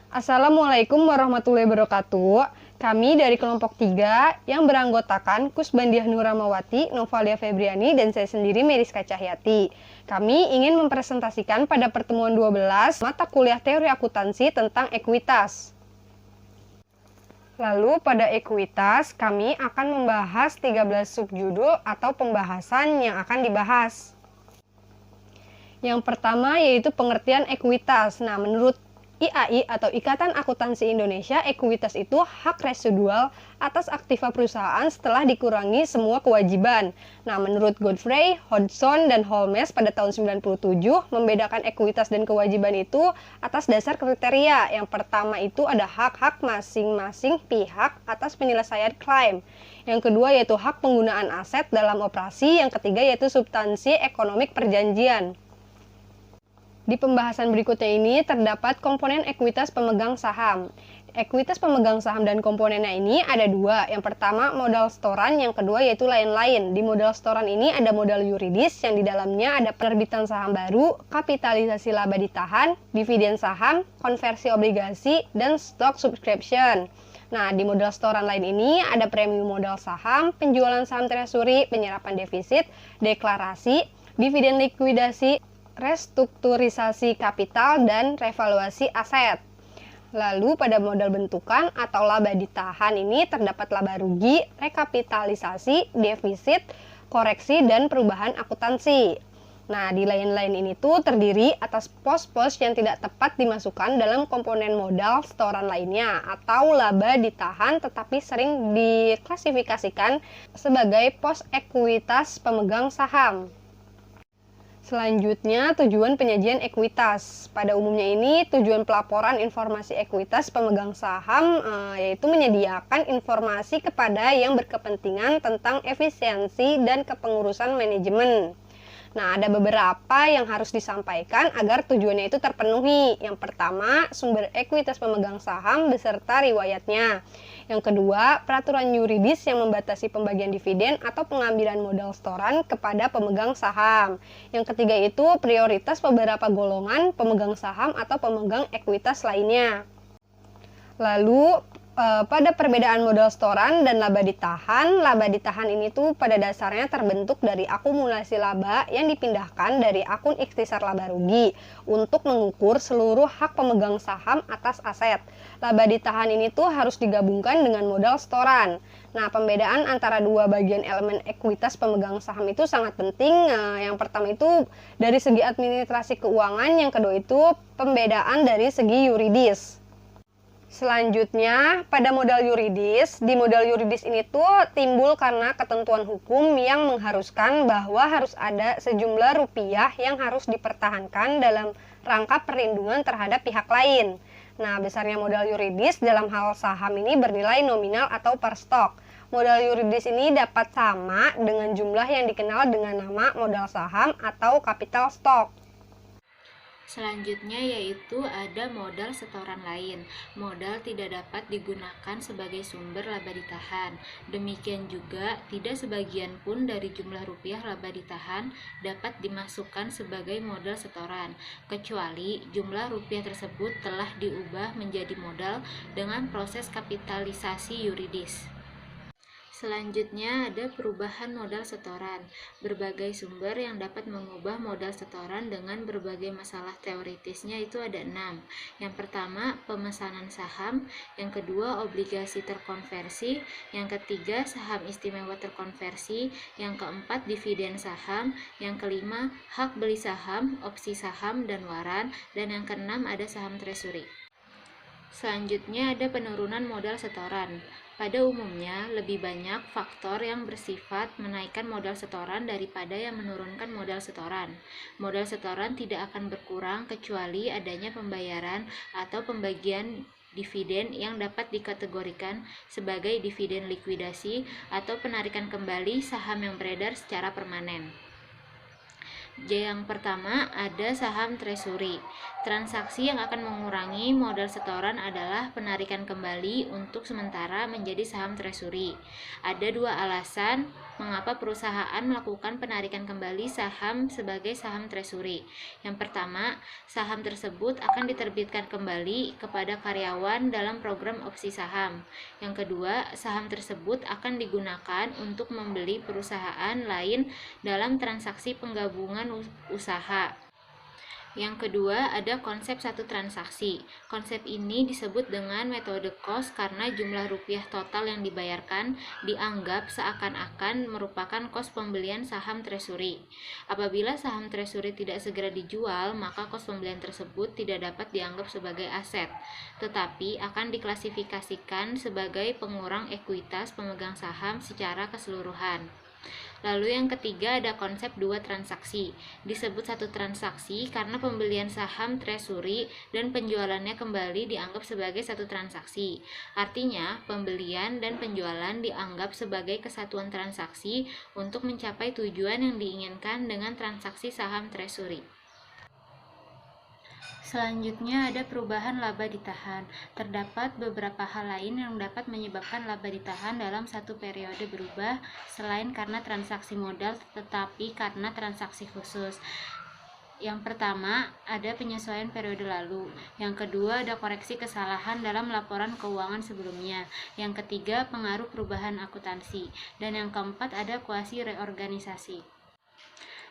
Assalamualaikum warahmatullahi wabarakatuh. Kami dari kelompok 3 yang beranggotakan Kusbandiah Nuramawati, Novalia Febriani, dan saya sendiri Meriska Cahyati. Kami ingin mempresentasikan pada pertemuan 12 mata kuliah teori akuntansi tentang ekuitas. Lalu pada ekuitas kami akan membahas 13 subjudul atau pembahasan yang akan dibahas. Yang pertama yaitu pengertian ekuitas. Nah, menurut IAI atau Ikatan Akuntansi Indonesia, ekuitas itu hak residual atas aktiva perusahaan setelah dikurangi semua kewajiban. Nah, menurut Godfrey, Hodgson, dan Holmes pada tahun 97, membedakan ekuitas dan kewajiban itu atas dasar kriteria. Yang pertama itu ada hak-hak masing-masing pihak atas penyelesaian klaim. Yang kedua yaitu hak penggunaan aset dalam operasi. Yang ketiga yaitu substansi ekonomik perjanjian. Di pembahasan berikutnya ini terdapat komponen ekuitas pemegang saham. Ekuitas pemegang saham dan komponennya ini ada dua. Yang pertama modal setoran, yang kedua yaitu lain-lain. Di modal setoran ini ada modal yuridis yang di dalamnya ada penerbitan saham baru, kapitalisasi laba ditahan, dividen saham, konversi obligasi, dan stock subscription. Nah, di modal setoran lain ini ada premium modal saham, penjualan saham treasury, penyerapan defisit, deklarasi, dividen likuidasi, restrukturisasi kapital, dan revaluasi aset. Lalu pada modal bentukan atau laba ditahan ini terdapat laba rugi, rekapitalisasi, defisit, koreksi, dan perubahan akuntansi. Nah, di lain-lain ini tuh terdiri atas pos-pos yang tidak tepat dimasukkan dalam komponen modal setoran lainnya atau laba ditahan tetapi sering diklasifikasikan sebagai pos ekuitas pemegang saham. Selanjutnya, tujuan penyajian ekuitas. Pada umumnya ini, tujuan pelaporan informasi ekuitas pemegang saham yaitu menyediakan informasi kepada yang berkepentingan tentang efisiensi dan kepengurusan manajemen. Nah, ada beberapa yang harus disampaikan agar tujuannya itu terpenuhi. Yang pertama, sumber ekuitas pemegang saham beserta riwayatnya. Yang kedua, peraturan yuridis yang membatasi pembagian dividen atau pengambilan modal setoran kepada pemegang saham. Yang ketiga itu prioritas beberapa golongan pemegang saham atau pemegang ekuitas lainnya. Lalu pada perbedaan modal setoran dan laba ditahan ini tuh pada dasarnya terbentuk dari akumulasi laba yang dipindahkan dari akun ikhtisar laba rugi untuk mengukur seluruh hak pemegang saham atas aset. Laba ditahan ini tuh harus digabungkan dengan modal setoran. Nah, pembedaan antara dua bagian elemen ekuitas pemegang saham itu sangat penting. Yang pertama itu dari segi administrasi keuangan, yang kedua itu pembedaan dari segi yuridis. Selanjutnya, pada modal yuridis, di modal yuridis ini tuh timbul karena ketentuan hukum yang mengharuskan bahwa harus ada sejumlah rupiah yang harus dipertahankan dalam rangka perlindungan terhadap pihak lain. Nah, besarnya modal yuridis dalam hal saham ini bernilai nominal atau per stok. Modal yuridis ini dapat sama dengan jumlah yang dikenal dengan nama modal saham atau capital stock. Selanjutnya yaitu ada modal setoran lain. Modal tidak dapat digunakan sebagai sumber laba ditahan. Demikian juga tidak sebagian pun dari jumlah rupiah laba ditahan dapat dimasukkan sebagai modal setoran, kecuali jumlah rupiah tersebut telah diubah menjadi modal dengan proses kapitalisasi yuridis. Selanjutnya ada perubahan modal setoran. Berbagai sumber yang dapat mengubah modal setoran dengan berbagai masalah teoritisnya itu ada 6. Yang pertama, pemesanan saham. Yang kedua, obligasi terkonversi. Yang ketiga, saham istimewa terkonversi. Yang keempat, dividen saham. Yang kelima, hak beli saham, opsi saham, dan waran. Dan yang keenam ada saham treasury. Selanjutnya ada penurunan modal setoran. Pada umumnya, lebih banyak faktor yang bersifat menaikkan modal setoran daripada yang menurunkan modal setoran. Modal setoran tidak akan berkurang kecuali adanya pembayaran atau pembagian dividen yang dapat dikategorikan sebagai dividen likuidasi atau penarikan kembali saham yang beredar secara permanen. Yang pertama ada saham treasury. Transaksi yang akan mengurangi modal setoran adalah penarikan kembali untuk sementara menjadi saham treasury. Ada dua alasan mengapa perusahaan melakukan penarikan kembali saham sebagai saham treasury. Yang pertama, saham tersebut akan diterbitkan kembali kepada karyawan dalam program opsi saham. Yang kedua, saham tersebut akan digunakan untuk membeli perusahaan lain dalam transaksi penggabungan usaha. Yang kedua, ada konsep satu transaksi. Konsep ini disebut dengan metode cost karena jumlah rupiah total yang dibayarkan dianggap seakan-akan merupakan kos pembelian saham treasury. Apabila saham treasury tidak segera dijual, maka kos pembelian tersebut tidak dapat dianggap sebagai aset, tetapi akan diklasifikasikan sebagai pengurang ekuitas pemegang saham secara keseluruhan. Lalu yang ketiga ada konsep dua transaksi. Disebut satu transaksi karena pembelian saham treasury dan penjualannya kembali dianggap sebagai satu transaksi. Artinya, pembelian dan penjualan dianggap sebagai kesatuan transaksi untuk mencapai tujuan yang diinginkan dengan transaksi saham treasury. Selanjutnya ada perubahan laba ditahan. Terdapat beberapa hal lain yang dapat menyebabkan laba ditahan dalam satu periode berubah selain karena transaksi modal tetapi karena transaksi khusus. Yang pertama, ada penyesuaian periode lalu. Yang kedua, ada koreksi kesalahan dalam laporan keuangan sebelumnya. Yang ketiga, pengaruh perubahan akuntansi. Dan yang keempat, ada kuasi reorganisasi.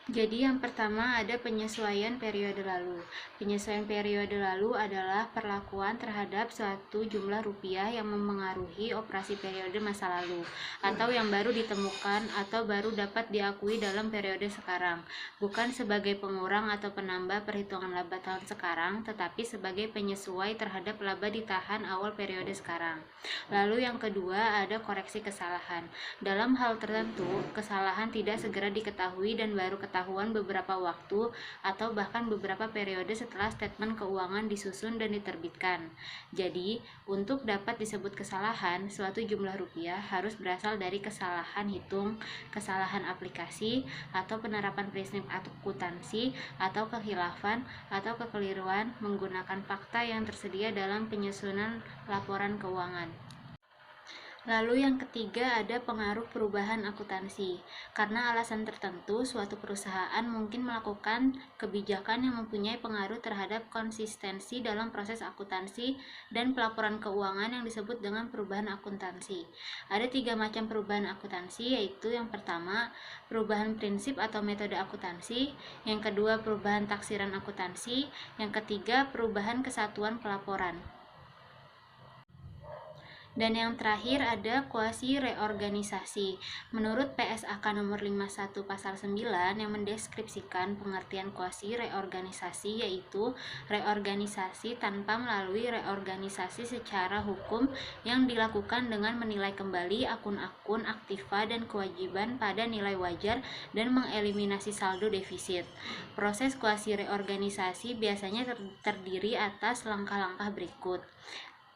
Jadi yang pertama ada penyesuaian periode lalu. Penyesuaian periode lalu adalah perlakuan terhadap suatu jumlah rupiah yang memengaruhi operasi periode masa lalu, atau yang baru ditemukan atau baru dapat diakui dalam periode sekarang, bukan sebagai pengurang atau penambah perhitungan laba tahun sekarang, tetapi sebagai penyesuai terhadap laba ditahan awal periode sekarang. Lalu yang kedua ada koreksi kesalahan. Dalam hal tertentu, kesalahan tidak segera diketahui dan baru ketahuan beberapa waktu atau bahkan beberapa periode setelah statement keuangan disusun dan diterbitkan. Jadi, untuk dapat disebut kesalahan, suatu jumlah rupiah harus berasal dari kesalahan hitung, kesalahan aplikasi, atau penerapan prinsip akuntansi, atau kehilafan, atau kekeliruan menggunakan fakta yang tersedia dalam penyusunan laporan keuangan. Lalu yang ketiga ada pengaruh perubahan akuntansi. Karena alasan tertentu, suatu perusahaan mungkin melakukan kebijakan yang mempunyai pengaruh terhadap konsistensi dalam proses akuntansi dan pelaporan keuangan yang disebut dengan perubahan akuntansi. Ada 3 macam perubahan akuntansi, yaitu yang pertama, perubahan prinsip atau metode akuntansi, yang kedua, perubahan taksiran akuntansi, yang ketiga, perubahan kesatuan pelaporan. Dan yang terakhir ada kuasi reorganisasi. Menurut PSAK nomor 51 pasal 9 yang mendeskripsikan pengertian kuasi reorganisasi yaitu reorganisasi tanpa melalui reorganisasi secara hukum yang dilakukan dengan menilai kembali akun-akun aktiva dan kewajiban pada nilai wajar dan mengeliminasi saldo defisit. Proses kuasi reorganisasi biasanya terdiri atas langkah-langkah berikut.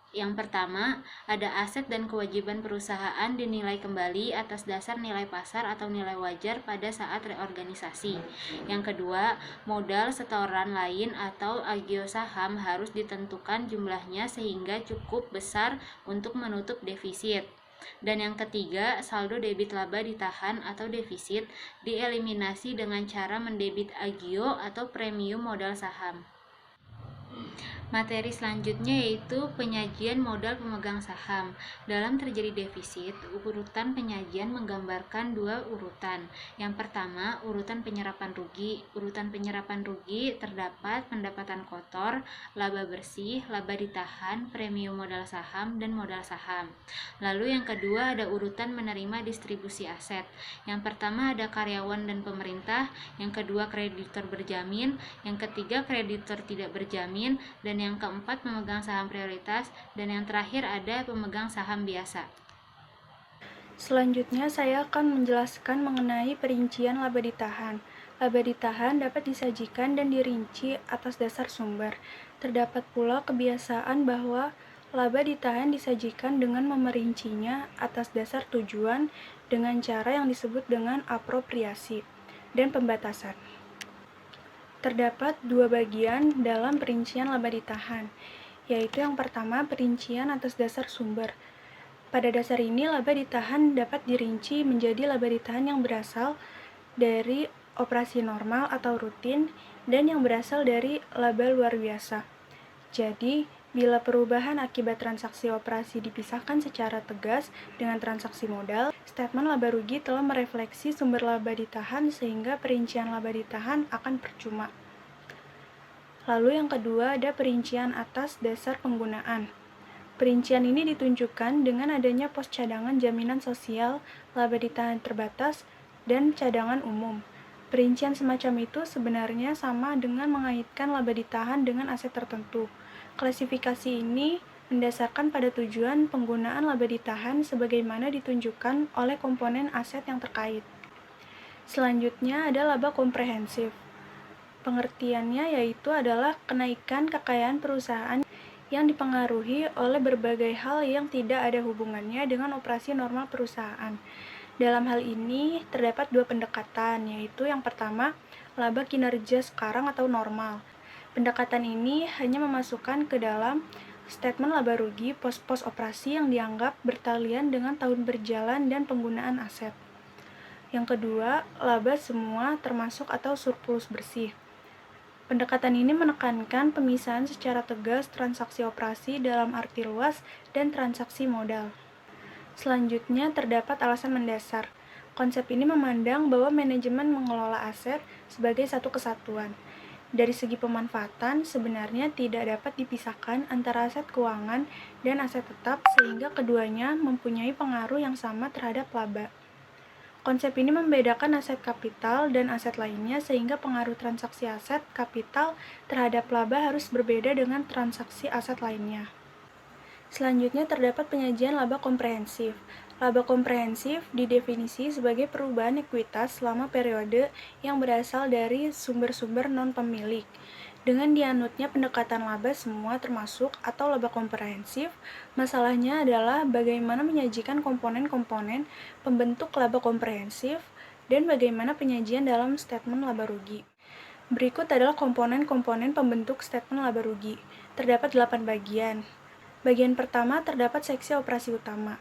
Yang pertama, ada aset dan kewajiban perusahaan dinilai kembali atas dasar nilai pasar atau nilai wajar pada saat reorganisasi. Yang kedua, modal setoran lain atau agio saham harus ditentukan jumlahnya sehingga cukup besar untuk menutup defisit. Dan yang ketiga, saldo debit laba ditahan atau defisit dieliminasi dengan cara mendebit agio atau premium modal saham. Materi selanjutnya yaitu penyajian modal pemegang saham. Dalam terjadi defisit, urutan penyajian menggambarkan 2 urutan. Yang pertama, urutan penyerapan rugi. Urutan penyerapan rugi terdapat pendapatan kotor, laba bersih, laba ditahan, premium modal saham, dan modal saham. Lalu yang kedua ada urutan menerima distribusi aset. Yang pertama ada karyawan dan pemerintah, yang kedua kreditor berjamin, yang ketiga kreditor tidak berjamin, dan yang keempat pemegang saham prioritas, dan yang terakhir ada pemegang saham biasa. Selanjutnya saya akan menjelaskan mengenai perincian laba ditahan. Laba ditahan dapat disajikan dan dirinci atas dasar sumber. Terdapat pula kebiasaan bahwa laba ditahan disajikan dengan memerincinya atas dasar tujuan dengan cara yang disebut dengan apropriasi dan pembatasan. Terdapat dua bagian dalam perincian laba ditahan, yaitu yang pertama perincian atas dasar sumber. Pada dasar ini, laba ditahan dapat dirinci menjadi laba ditahan yang berasal dari operasi normal atau rutin dan yang berasal dari laba luar biasa. Jadi, bila perubahan akibat transaksi operasi dipisahkan secara tegas dengan transaksi modal, statement laba rugi telah merefleksi sumber laba ditahan sehingga perincian laba ditahan akan percuma. Lalu yang kedua ada perincian atas dasar penggunaan. Perincian ini ditunjukkan dengan adanya pos cadangan jaminan sosial, laba ditahan terbatas, dan cadangan umum. Perincian semacam itu sebenarnya sama dengan mengaitkan laba ditahan dengan aset tertentu. Klasifikasi ini mendasarkan pada tujuan penggunaan laba ditahan sebagaimana ditunjukkan oleh komponen aset yang terkait. Selanjutnya ada laba komprehensif. Pengertiannya yaitu adalah kenaikan kekayaan perusahaan yang dipengaruhi oleh berbagai hal yang tidak ada hubungannya dengan operasi normal perusahaan. Dalam hal ini terdapat dua pendekatan, yaitu yang pertama, laba kinerja sekarang atau normal. Pendekatan ini hanya memasukkan ke dalam statement laba rugi pos-pos operasi yang dianggap bertalian dengan tahun berjalan dan penggunaan aset. Yang kedua, laba semua termasuk atau surplus bersih. Pendekatan ini menekankan pemisahan secara tegas transaksi operasi dalam arti luas dan transaksi modal. Selanjutnya terdapat alasan mendasar. Konsep ini memandang bahwa manajemen mengelola aset sebagai satu kesatuan. Dari segi pemanfaatan, sebenarnya tidak dapat dipisahkan antara aset keuangan dan aset tetap sehingga keduanya mempunyai pengaruh yang sama terhadap laba. Konsep ini membedakan aset kapital dan aset lainnya sehingga pengaruh transaksi aset kapital terhadap laba harus berbeda dengan transaksi aset lainnya. Selanjutnya terdapat penyajian laba komprehensif. Laba komprehensif didefinisi sebagai perubahan ekuitas selama periode yang berasal dari sumber-sumber non-pemilik. Dengan dianutnya pendekatan laba semua termasuk atau laba komprehensif, masalahnya adalah bagaimana menyajikan komponen-komponen pembentuk laba komprehensif dan bagaimana penyajian dalam statement laba rugi. Berikut adalah komponen-komponen pembentuk statement laba rugi. Terdapat 8 bagian. Bagian pertama terdapat seksi operasi utama.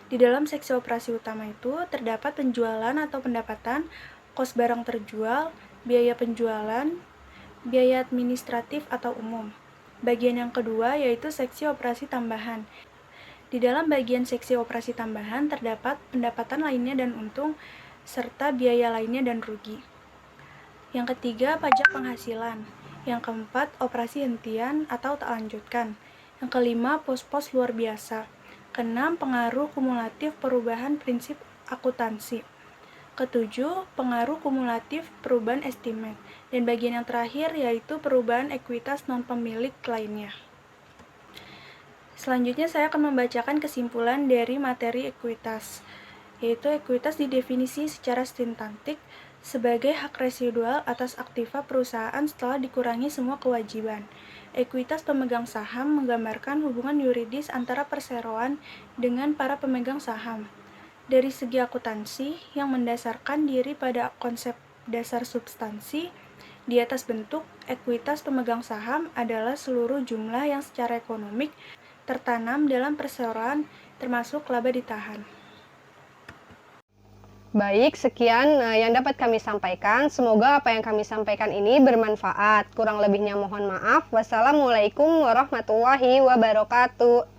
Di dalam seksi operasi utama itu terdapat penjualan atau pendapatan, kos barang terjual, biaya penjualan, biaya administratif atau umum. Bagian yang kedua yaitu seksi operasi tambahan. Di dalam bagian seksi operasi tambahan terdapat pendapatan lainnya dan untung, serta biaya lainnya dan rugi. Yang ketiga, pajak penghasilan. Yang keempat, operasi hentian atau tak lanjutkan. Yang kelima, pos-pos luar biasa. Keenam, pengaruh kumulatif perubahan prinsip akuntansi. Ketujuh, pengaruh kumulatif perubahan estimate. Dan bagian yang terakhir yaitu perubahan ekuitas non-pemilik lainnya. Selanjutnya saya akan membacakan kesimpulan dari materi ekuitas, yaitu ekuitas didefinisi secara sintaktik sebagai hak residual atas aktiva perusahaan setelah dikurangi semua kewajiban. Ekuitas pemegang saham menggambarkan hubungan yuridis antara perseroan dengan para pemegang saham. Dari segi akuntansi yang mendasarkan diri pada konsep dasar substansi, di atas bentuk, ekuitas pemegang saham adalah seluruh jumlah yang secara ekonomik tertanam dalam perseroan termasuk laba ditahan. Baik, sekian yang dapat kami sampaikan. Semoga apa yang kami sampaikan ini bermanfaat. Kurang lebihnya mohon maaf. Wassalamualaikum warahmatullahi wabarakatuh.